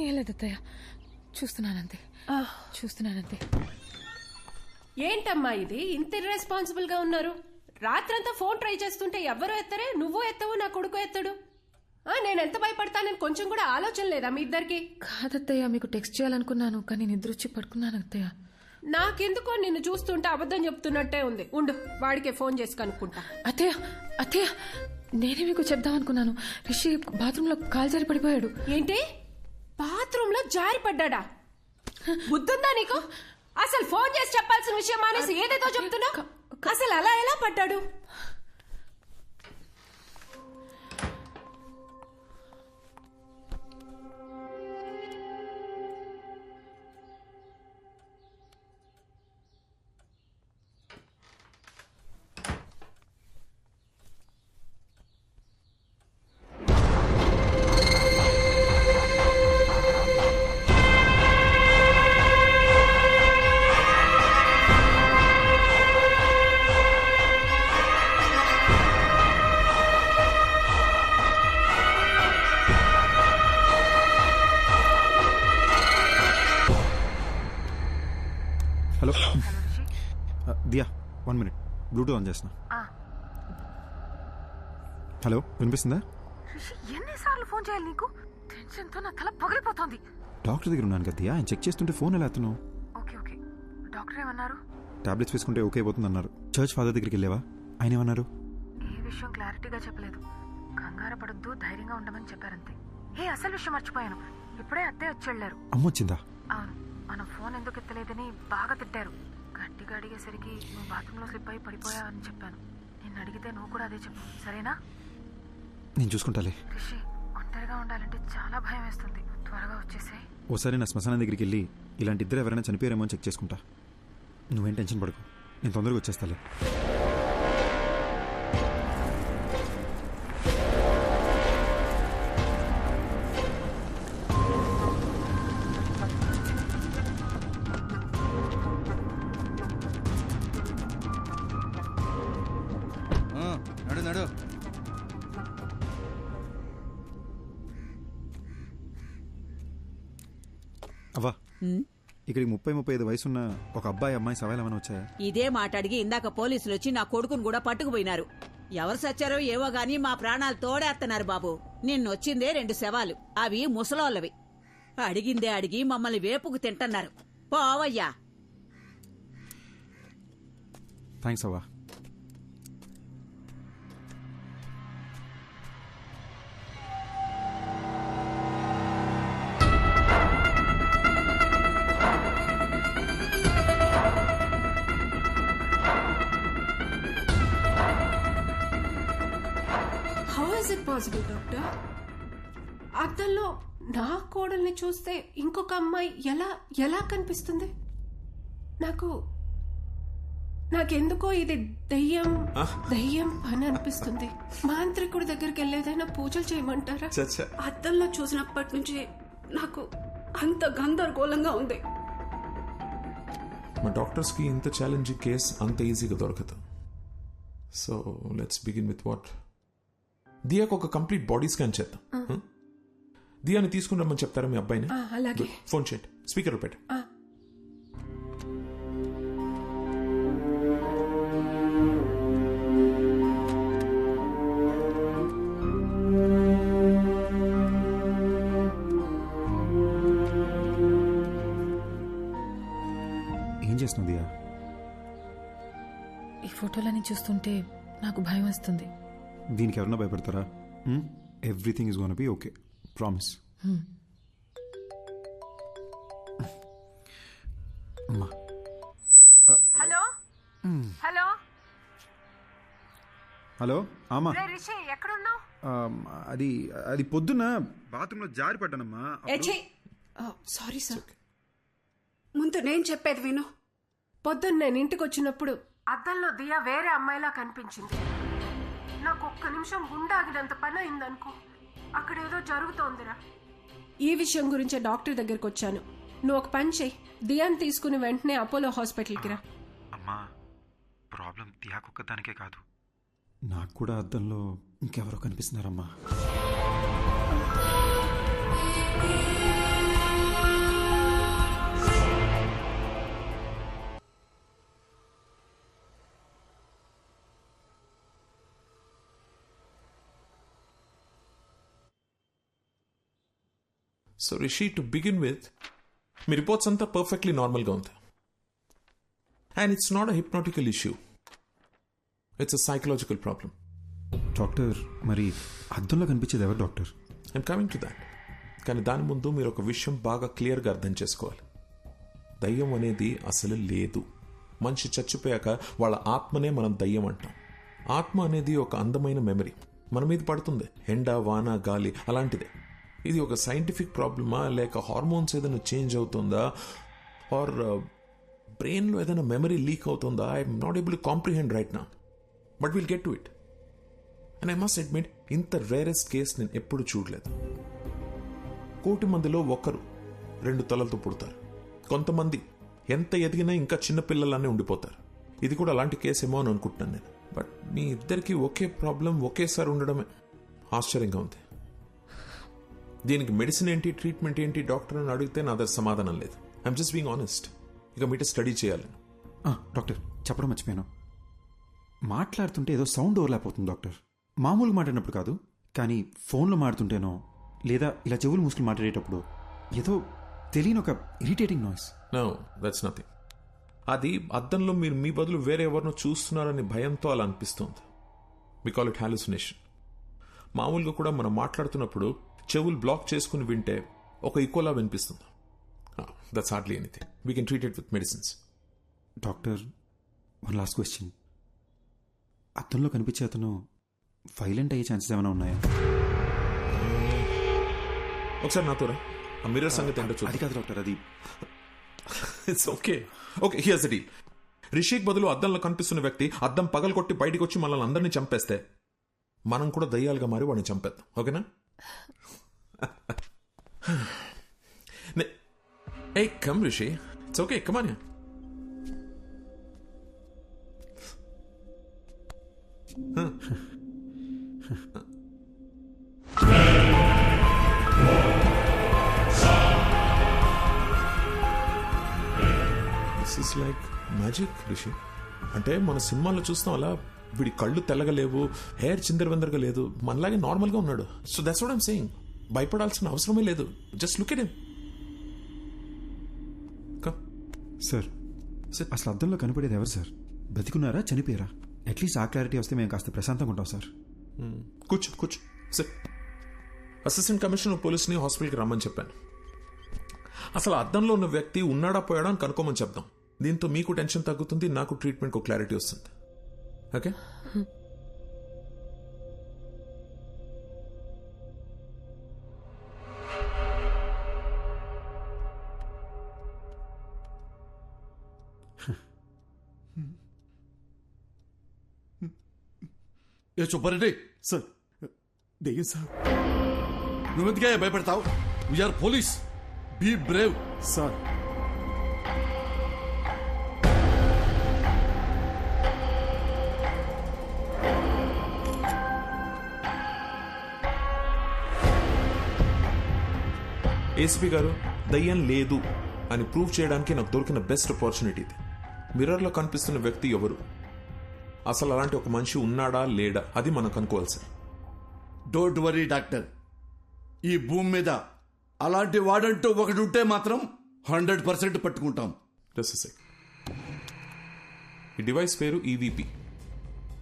ఏం లేదు అత్తయ్య, చూస్తున్నానంతే. ఏంటమ్మా ఇది ఇంత ఇర్రెస్పాన్సిబుల్ గా ఉన్నారు? రాత్రంతా ఫోన్ ట్రై చేస్తుంటే ఎవ్వరూ ఎత్తరే, నువ్వు ఎత్తవు, నా కొడుకు ఎత్తడు. నేను ఎంత భయపడతానని కొంచెం కూడా ఆలోచన లేదా మీ ఇద్దరికి? కాదత్తయ్య, మీకు టెక్స్ట్ చేయాలనుకున్నాను కానీ నిద్ర వచ్చి పడుకున్నాను అత్తయ్య. నాకెందుకో నిన్ను చూస్తుంటే అబద్ధం చెప్తున్నట్టే ఉంది. ఉండు, వాడికే ఫోన్ చేసి కనుక్కుంటా. అత్తయ్య నేనే మీకు చెప్దామనుకున్నాను. రిషి బాత్రూంలో కాలు జారి పడిపోయాడు. ఏంటి? బాత్రూమ్ లో జారి పడ్డా? బుద్ధుందా నీకు? అసలు ఫోన్ చేసి చెప్పాల్సిన విషయం మానేసి ఏదేదో చెప్తున్నావు. అసలు అలా ఎలా పడ్డాడు? Hello Diya, 1 minute, Bluetooth on చేస్తున్నా. హలో, వినిపిస్తుందా? ఎన్నిసార్లు ఫోన్ చేయాలి నీకు? టెన్షన్ తో నా తల పగిలిపోతుంది. డాక్టర్ దగ్గర ఉన్నాను కదా దియా, ఆయన చెక్ చేస్తుంటే ఫోన్ ఎలా ఎత్తున్నావు? ఓకే, డాక్టర్ ఏమన్నారు? టాబ్లెట్స్ వేసుకుంటే ఓకే అయిపోతుంది అన్నారు. చర్చ్ ఫాదర్ దగ్గరికి వెళ్ళావా? ఆయన ఏమన్నారు? ఏ విషయం క్లారిటీగా చెప్పలేదు. కంగారు పడొద్దు, ధైర్యంగా ఉండమని చెప్పారంతే. అసలు విషయం మర్చిపోయాను, ఇప్పుడే అత్తే వచ్చి వెళ్ళారు. అమ్మ వచ్చిందా? అవును, మన ఫోన్ ఎందుకు ఎత్తలేదని బాగా తిట్టారు. గట్టిగా అడిగేసరికి నువ్వు బాత్రూంలో స్లిప్ అయి పడిపోయావని చెప్పాను. నిన్ను అడిగితే నువ్వు కూడా అదే చెప్పు, సరేనా? నేను చూసుకుంటాలే. రిషి, ఒంటరిగా ఉండాలంటే చాలా భయం వేస్తుంది, త్వరగా వచ్చేసాయి. ఓసారి నా శ్మశానం దగ్గరికి వెళ్ళి ఇలాంటి ఇద్దరు ఎవరైనా చనిపోయారేమో అని చెక్ చేసుకుంటా. నువ్వేం టెన్షన్ పడకు, నేను తొందరగా వచ్చేస్తాలే. నడు అవ్వా, ఇక్కడికి 30-35 వయసున్న ఒక అమ్మాయి సవాల్ ఏమైనా వచ్చాయా? ఇదే మాట అడిగి ఇందాక పోలీసులు వచ్చి నా కొడుకును కూడా పట్టుకుపోయినారు. ఎవరు సచ్చారో ఏవో గాని మా ప్రాణాలు తోడేస్తున్నారు బాబు. నిన్నొచ్చిందే 2 శవాలు, అవి ముసలోళ్ళవి. అడిగిందే అడిగి మమ్మల్ని వేపుకు తింటున్నారు. పోవయ్యా. థ్యాంక్స్ అవ్వా. Possible doctor? అద్దంలో నా కోడల్ని చూస్తే ఇంకొక అమ్మాయి ఎలా కనిపిస్తుంది? నాకెందుకో ఇది దయ్యం పని అనిపిస్తుంది. మాంత్రికుడి దగ్గరికి వెళ్ళేదైనా పూజలు చేయమంటారా? అద్దంలో చూసినప్పటి నుంచి నాకు అంత గందరగోళంగా ఉంది. మా డాక్టర్స్ కి ఇంత ఛాలెంజింగ్ కేస్ అంత ఈజీగా దొరకదు. So let's begin with what? దియాకు ఒక కంప్లీట్ బాడీ స్కాన్ చేద్దాం. దియాని తీసుకుని రమ్మని చెప్తారా మీ అబ్బాయిని? అలాగే. ఫోన్ చేయండి, స్పీకర్ పెట్టు. ఏం చేస్తున్నావు దియా? ఈ ఫోటోలని చూస్తుంటే నాకు భయం వస్తుంది. దీనికి ఎవరన్నా భయపడతారా? Everything is gonna be okay, promise. అమ్మా. హలో హలో హలో అమ్మా. రిషి, ఎక్కడున్నావు? అది పొద్దున్న బాత్రూంలో జారి పడ్డానమ్మా. Sorry sir. ముందు నేను చెప్పేది విను. పొద్దున్న నేను ఇంటికి వచ్చినప్పుడు అద్దంలో దియా వేరే అమ్మాయిలా కనిపించింది. నాకు ఒక్క నిమిషం గుండాగినంత పని అయిందనుకో. అక్కడేదో జరుగుతోందిరా. ఈ విషయం గురించే డాక్టర్ దగ్గరికి వచ్చాను. నువ్వు ఒక పని చెయ్యి, దియాని తీసుకుని వెంటనే అపోలో హాస్పిటల్కి రా. అమ్మా, ప్రాబ్లం దియాకొక్కదానికే కాదు, నాకు కూడా అద్దంలో ఇంకెవరో కనిపిస్తున్నారమ్మా. So Rishi, to begin with, మీ రిపోర్ట్స్ అంతా పర్ఫెక్ట్లీ నార్మల్గా ఉంది. And it's not a hypnotical issue, it's a psychological problem. Doctor, మరి అద్దంలో కనిపించేది ఎవరు doctor? I'm coming to that. కానీ దాని ముందు మీరు ఒక విషయం బాగా క్లియర్గా అర్థం చేసుకోవాలి. దయ్యం అనేది అసలు లేదు. మనిషి చచ్చిపోయాక వాళ్ళ ఆత్మనే మనం దయ్యం అంటాం. ఆత్మ అనేది ఒక అందమైన మెమరీ, మన మీద పడుతుంది, ఎండ, వాన, గాలి అలాంటిదే. ఇది ఒక సైంటిఫిక్ ప్రాబ్లమా, లేక హార్మోన్స్ ఏదైనా చేంజ్ అవుతుందా, ఆర్ బ్రెయిన్లో ఏదైనా మెమరీ లీక్ అవుతుందా? I'm not able to comprehend right నా, but will get to it. And I must admit, ఇంత రేరెస్ట్ కేస్ నేను ఎప్పుడు చూడలేదు. 1,000,000 మందిలో ఒకరు 2 తలలతో పుడతారు. కొంతమంది ఎంత ఎదిగినా ఇంకా చిన్నపిల్లలానే ఉండిపోతారు. ఇది కూడా అలాంటి కేసేమో అని అనుకుంటున్నాను నేను. బట్ మీ ఇద్దరికి ఒకే ప్రాబ్లం ఒకేసారి ఉండడమే ఆశ్చర్యంగా ఉంది. దీనికి మెడిసిన్ ఏంటి, ట్రీట్మెంట్ ఏంటి డాక్టర్ అని అడిగితే నా దగ్గర సమాధానం లేదు. I'm just being honest. ఇక మీట స్టడీ చేయాలి. డాక్టర్, చెప్పడం మర్చిపోయాను. మాట్లాడుతుంటే ఏదో సౌండ్ ఓవర్లాప్ అవుతుంది డాక్టర్. మామూలుగా మాట్లాడినప్పుడు కాదు, కానీ ఫోన్లో మాట్లాడుతుంటేనో లేదా ఇలా చెవులు మూసుకుని మాట్లాడేటప్పుడు ఏదో తెలియని ఒక irritating noise. No, that's nothing. అది అద్దంలో మీరు మీ బదులు వేరే ఎవరినో చూస్తున్నారని భయంతో అలా అనిపిస్తుంది. We call it hallucination. మామూలుగా కూడా మనం మాట్లాడుతున్నప్పుడు చెవులు బ్లాక్ చేసుకుని వింటే ఒక ఈకోలా వినిపిస్తుంది. That's hardly anything. We can treat it with medicines. Doctor, one last question. అద్దంలో కనిపించే అతను వైలెంట్ అయ్యే ఛాన్సెస్ ఏమైనా ఉన్నాయా? ఒకసారి నాతో రా. ఆ మిర్రర్ సంగతి ఏంటో చూడు. అది కాదు డాక్టర్, అది it's okay. Okay, here's the deal. Rishik బదులు అద్దంలో కనిపిస్తున్న వ్యక్తి అద్దం పగలగొట్టి బయటికి వచ్చి మనల్ని అందరినీ చంపేస్తే మనం కూడా దయ్యాలుగా మారి వాడిని చంపేద్దాం. ఓకేనా? ఏ come Rishi, it's okay, come on. This is like magic Rishi. అంటే మన సినిమాల్లో చూస్తాం అలా వీడి కళ్ళు తెల్లగలేవు, హెయిర్ చిందరవందరగా లేదు, మనలాగే నార్మల్గా ఉన్నాడు. So that's what I'm saying. భయపడాల్సిన అవసరమే లేదు. Just look at him. Sir, అసలు అద్దంలో కనపడేది ఎవరు సార్? బతికున్నారా, చనిపోయారా? అట్లీస్ట్ ఆ క్లారిటీ వస్తే మేము కాస్త ప్రశాంతంగా ఉంటాం సార్. కూర్చో కూర్చో సార్. అసిస్టెంట్ కమిషనర్ పోలీస్ని హాస్పిటల్కి రమ్మని చెప్పాను. అసలు అద్దంలో ఉన్న వ్యక్తి ఉన్నాడా పోయాడా అని కనుక్కోమని చెప్దాం. దీంతో మీకు టెన్షన్ తగ్గుతుంది, నాకు ట్రీట్మెంట్కి క్లారిటీ వస్తుంది. ఓకే? ఏ సుబ్బారెడ్డి, సార్, దెయ్యం సార్. నువ్వెందుకే భయపడతావు? We're police, be brave. Sir, ACP గారు, దయ్యం లేదు అని ప్రూవ్ చేయడానికి నాకు దొరికిన బెస్ట్ ఆపర్చునిటీ ఇది. మిర్రర్లో కనిపిస్తున్న వ్యక్తి ఎవరు, అసలు అలాంటి ఒక మనిషి ఉన్నాడా లేడా, అది మనం కనుక్కోవాల్సి. డోంట్ వరీ డాక్టర్, ఈ భూమి మీద అలాంటి వాడంటూ ఒకటి ఉంటే మాత్రం 100% పట్టుకుంటాం. ఈ డివైస్ పేరు EVP.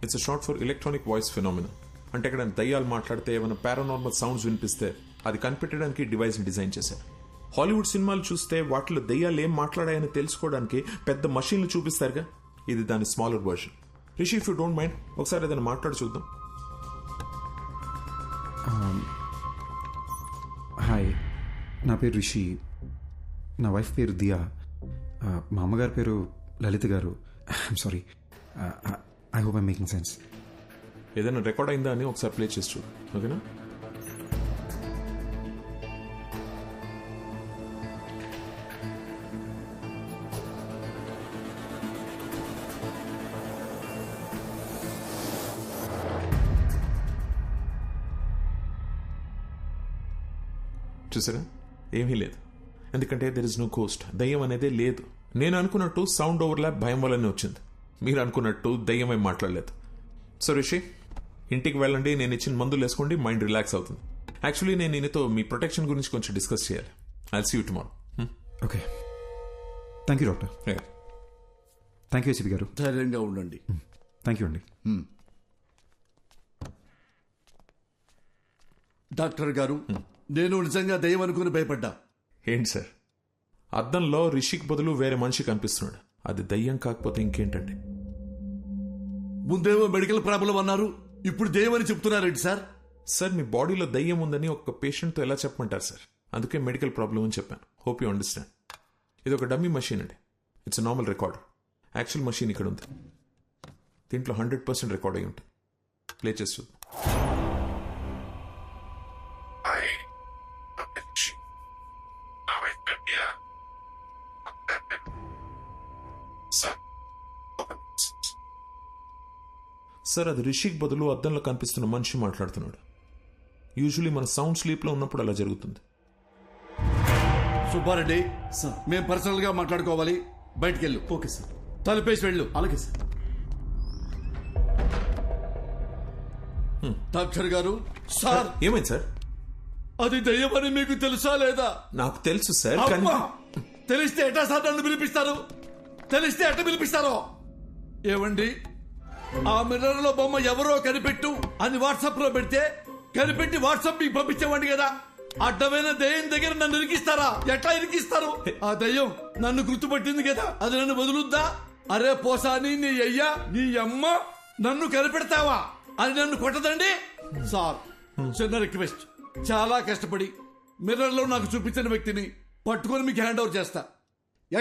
It's short for electronic voice phenomena. అంటే ఇక్కడ దయ్యాలు మాట్లాడితే ఏమైనా పారానార్మల్ సౌండ్స్ వినిపిస్తే అది కనిపెట్టడానికి డివైస్ని డిజైన్ చేశారు. హాలీవుడ్ సినిమాలు చూస్తే వాటిలో దయ్యాలు ఏం మాట్లాడాయని తెలుసుకోవడానికి పెద్ద మషీన్లు చూపిస్తారుగా, ఇది దాని smaller version. Rishi, if you don't mind ఒకసారి ఏదైనా మాట్లాడి చూద్దాం. హాయ్, నా పేరు రిషి, నా వైఫ్ పేరు దియా, మా అమ్మగారి పేరు లలిత గారు. I'm sorry, I hope I'm making sense. ఏదైనా రికార్డ్ అయిందా అని ఒకసారి ప్లే చేసి చూడు. ఓకేనా? చూసారా, ఏమీ లేదు. ఎందుకంటే దెర్ ఇస్ నో గోస్ట్. దయ్యం అనేదే లేదు. నేను అనుకున్నట్టు సౌండ్ ఓవర్లాప్ భయం వల్లనే వచ్చింది. మీరు అనుకున్నట్టు దయ్యం ఏం మాట్లాడలేదు. సో రిషి, ఇంటికి వెళ్ళండి, నేను ఇచ్చిన మందులు వేసుకోండి, మైండ్ రిలాక్స్ అవుతుంది. యాక్చువల్లీ నేను ఈయనతో మీ ప్రొటెక్షన్ గురించి కొంచెం డిస్కస్ చేయాలి. I'll see you tomorrow. Okay, thank you doctor. Thank you ACP గారు. ధైర్యంగా ఉండండి. థ్యాంక్ యూ అండి. డాక్టర్ గారు, నేను నిజంగా దయ్యం అనుకుని భయపడ్డా. ఏంటి సార్, అద్దంలో రిషిక్ బదులు వేరే మనిషి కనిపిస్తున్నాడు. అది దయ్యం కాకపోతే ఇంకేంటండి? ముందేమో మెడికల్ ప్రాబ్లం అన్నారు, ఇప్పుడు దయ్యం అని చెప్తున్నారేంటి సార్? సార్, మీ బాడీలో దయ్యం ఉందని ఒక పేషెంట్తో ఎలా చెప్పమంటారు సార్? అందుకే మెడికల్ ప్రాబ్లం అని చెప్పాను. Hope you understand. ఇది ఒక డమ్మీ మషీన్ అండి. It's normal recorder. Actual machine ఇక్కడ ఉంది. దీంట్లో 100% రికార్డ్ అయి ఉంటుంది. ప్లే చేసి చూద్దాం. సార్, అది రిషిక్ బదులు అద్దంలో కనిపిస్తున్న మనిషి మాట్లాడుతున్నాడు. యూజువలీ మన సౌండ్ స్లీప్ లో ఉన్నప్పుడు అలా జరుగుతుంది. సుబ్బారెడ్డి, మేము పర్సనల్ గా మాట్లాడుకోవాలి. బయటికి వెళ్ళు. Okay sir. తలుపేసి వెళ్ళు. అలాగే సార్. డాక్టర్ గారు, సార్ ఏమైంది సార్? అది దయ్యమని మీకు తెలుసా లేదా? నాకు తెలుసు సార్, కానీ అమ్మా! తెలిస్తే ఎట్టా సార్ నన్ను పిలిపిస్తారు? తెలిస్తే ఎట్ట పిలిపిస్తారో? ఏమండి, ఆ మిర్రర్ లో బొమ్మ ఎవరో కనిపెట్టు అని వాట్సాప్ లో పెడితే కనిపెట్టి వాట్సాప్ మీకు పంపించేవాడి కదా. అడ్డమైన దయ్యం దగ్గర నన్ను ఇరికిస్తారా? ఎట్లా ఇరికిస్తారు? ఆ దయ్యం నన్ను గుర్తుపట్టింది కదా, అది నన్ను వదులుద్దా? అరే పోసాని, నీ అయ్యా నీ అమ్మ నన్ను కనిపెడతావా అని నన్ను కొట్టదండి. సార్, చిన్న రిక్వెస్ట్. చాలా కష్టపడి మిర్రర్ లో నాకు చూపించిన వ్యక్తిని పట్టుకొని మీకు హ్యాండ్ ఓవర్ చేస్తా.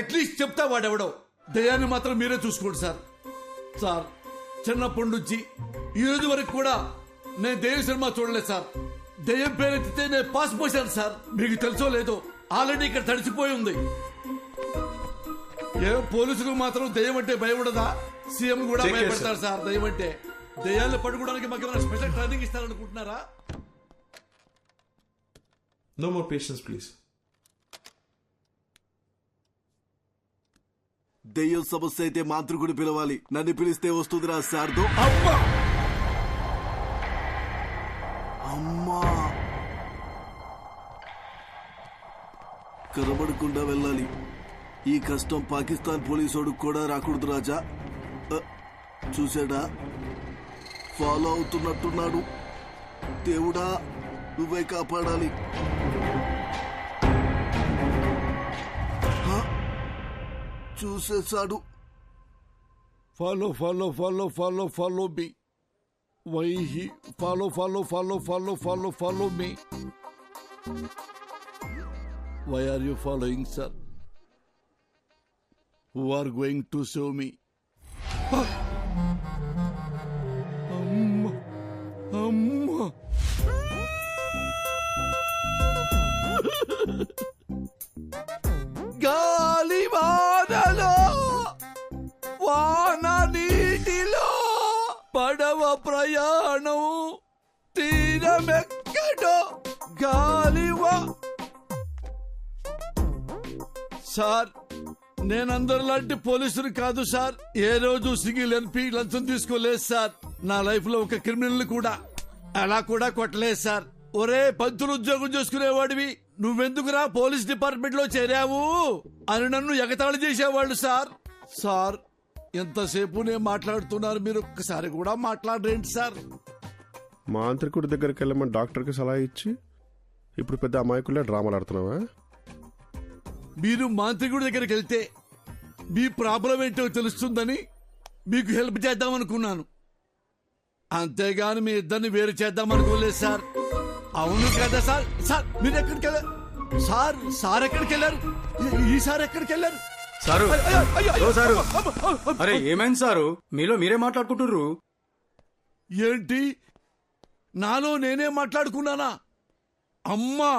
అట్లీస్ట్ చెప్తా వాడెవడో. దయ్యాన్ని మాత్రం మీరే చూసుకోండి సార్. సార్, చిన్నప్పటి నుంచి ఈ రోజు వరకు కూడా నేను దయ్యం సినిమా చూడలేదు సార్. దయ్యం పేరెత్తితే నేను పాస్ పోసాను సార్. మీకు తెలుసో లేదో, ఆల్రెడీ ఇక్కడ తడిసిపోయి ఉంది. ఏ పోలీసులకు మాత్రం దయ్యం అంటే భయపడదా? సీఎం కూడా భయపడతారు సార్ దయ్యం అంటే. దయ్యాన్ని పట్టుకోవడానికి మాకు ఏమైనా స్పెషల్ ట్రైనింగ్ ఇస్తారనుకుంటున్నారా? No more patience please. దెయ్యం సమస్య అయితే మాంత్రికుడు పిలవాలి. నన్ను పిలిస్తే వస్తుందిరా శారదో. అమ్మా! అమ్మా, కనబడకుండా వెళ్ళాలి. ఈ కష్టం పాకిస్తాన్ పోలీసోడు కూడా రాకూడదు రాజా. చూసాడా, ఫాలో అవుతున్నట్టున్నాడు. దేవుడా, నువ్వే కాపాడాలి. చూసేశాడు. Follow follow follow follow follow me. Why he follow follow follow follow follow follow me. Why are you following sir? Who are going to save me? అమ్మా అమ్మా, గాలి వానలో వాన నీటిలో పడవ ప్రయాణం తీరమెక్కడో గాలివా. సార్, నేనందరిలాంటి పోలీసులు కాదు సార్. ఏ రోజు సింగిల్ ఎన్పీ లంచం తీసుకోలేదు సార్. నా లైఫ్ లో ఒక క్రిమినల్ కూడా అలా కూడా కొట్టలేదు సార్. ఒరే, పంతులు ఉద్యోగం చేసుకునేవాడివి, నువ్వెందుకురా పోలీస్ డిపార్ట్మెంట్ లో చేరావు అని నన్ను ఎగతాళి చేసేవాళ్ళు సార్. సార్, ఎంతసేపు నేను మాట్లాడుతున్నారు, మీరు ఒక్కసారి కూడా మాట్లాడరేంటి సార్? మాంత్రికుడి దగ్గరికి వెళ్ళమని డాక్టర్కి సలహా ఇచ్చి ఇప్పుడు పెద్ద అమాయకుల్లో డ్రామాలు ఆడుతున్నావా? మీరు మాంత్రికుడి దగ్గరికి వెళ్తే మీ ప్రాబ్లం ఏంటో తెలుస్తుందని మీకు హెల్ప్ చేద్దామనుకున్నాను. అంతేగాని మీ ఇద్దరిని వేరు చేద్దామనుకోలేదు సార్. అవును కదా సార్? సార్, మీరు ఎక్కడికి వెళ్ళారు సార్? సార్ ఎక్కడికి వెళ్ళారు? ఈసారి ఎక్కడికి వెళ్ళారు సారు? సారు, అరే ఏమైంది సారు? మీలో మీరే మాట్లాడుకుంటుర్రు ఏంటి? నాలో నేనే మాట్లాడుకున్నానా? అమ్మా,